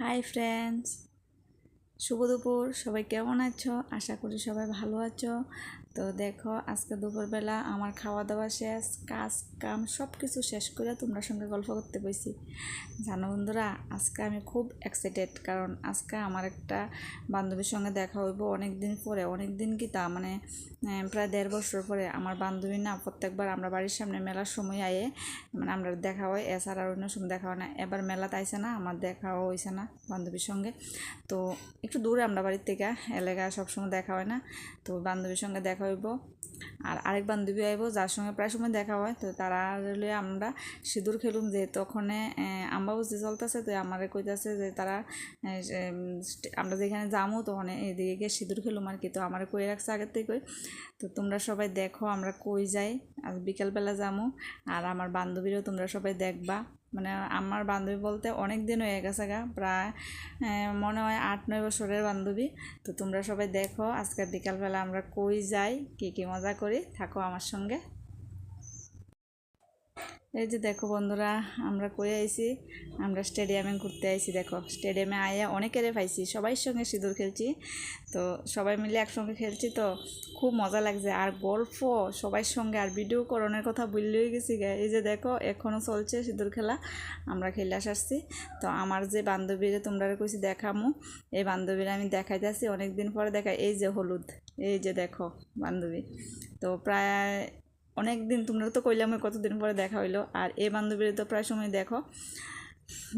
Hi friends, শুভ দুপুর। সবাই কেমন আছো? আশা করি সবাই ভালো আছো। তো দেখো, আজকে দুপুরবেলা আমার খাওয়া দাওয়া শেষ, কাজ কাম সব কিছু শেষ করে তোমরা সঙ্গে গল্প করতে বসি। জানো বন্ধুরা, আজকে আমি খুব এক্সাইটেড, কারণ আজকে আমার একটা বান্ধবীর সঙ্গে দেখা হইব অনেক দিন পরে। অনেক দিন কি তা মানে প্রায় 1.5 বছর পরে। আমার বান্ধবী না প্রত্যেকবার আমরা বাড়ির সামনে মেলার সময় আয়ে মানে আমরা দেখা হয়, এছাড়া আর অন্য সময় দেখা হয় না। এবার মেলাতে আইসে না, আমার দেখাও হয়েছে না বান্ধবীর সঙ্গে। তো একটু দূরে আমরা বাড়ির থেকে, এলাকায় সবসময় দেখা হয় না। তো বান্ধবীর সঙ্গে দেখা হইব, আর আরেক বান্ধবী আইব যার সঙ্গে প্রায় সময় দেখা হয়। তো তারা লইয়া আমরা সিঁদুর খেলুম, যে তখন আম্বাবুজি চলতেছে। তো আমারে কইতাছে যে তারা আমরা যেখানে যামো তখন এদিকে গিয়ে সিঁদুর খেলুম আর কি। তো আমার কই রাখছে আগের থেকে কই। তো তোমরা সবাই দেখো আমরা কই যাই, আর বিকালবেলা যামো। আর আমার বান্ধবীরও তোমরা সবাই দেখবা। মানে আমার বান্ধবী বলতে অনেক দিন হয়ে গেছে গা, প্রায় মনে হয় 8-9 বছরের বান্ধবী। তো তোমরা সবাই দেখো আজকে বিকালবেলা আমরা কই যাই, কী কী মজা করি, থাকো আমার সঙ্গে। এই যে দেখো বন্ধুরা, আমরা কই আইছি, আমরা স্টেডিয়ামে ঘুরতে আইছি। দেখো স্টেডিয়ামে আয়া অনেকেরে পাইছি, সবাই সঙ্গে সিঁদুর খেলছি। তো সবাই মিলে একসঙ্গে খেলছি, তো খুব মজা লাগছে। আর গল্প সবাই সঙ্গে, আর ভিডিও করণের কথা বললেই গেছি গে। এই যে দেখো এখনও চলছে সিঁদুর খেলা, আমরা খেলে আসছি। তো আমার যে বান্ধবীরা তোমরা কইছি দেখামু, এই বান্ধবীরা আমি দেখাইতেছি অনেক দিন পরে দেখাই। এই যে হলুদ, এই যে দেখো বান্ধবী। তো প্রায় অনেক দিন, তোমরা তো কইলাম কতদিন পরে দেখা হইলো। আর এই বান্ধবীর তো প্রায় সময় দেখো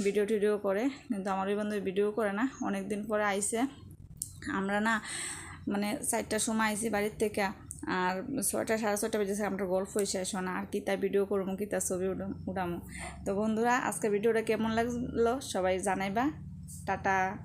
ভিডিও টিডিও করে, কিন্তু আমার ওই বান্ধবী ভিডিও করে না। অনেক দিন পরে আইসে। আমরা না মানে 4টার সময় আইসি বাড়ির থেকে, আর 6টা 6:30 বেজেছে, আমরা গল্পই শেষ হয় না। আর কি তার ভিডিও করবো, কি তার ছবি উঠামো। তো বন্ধুরা, আজকে ভিডিওটা কেমন লাগলো সবাই জানাইবা। টাটা।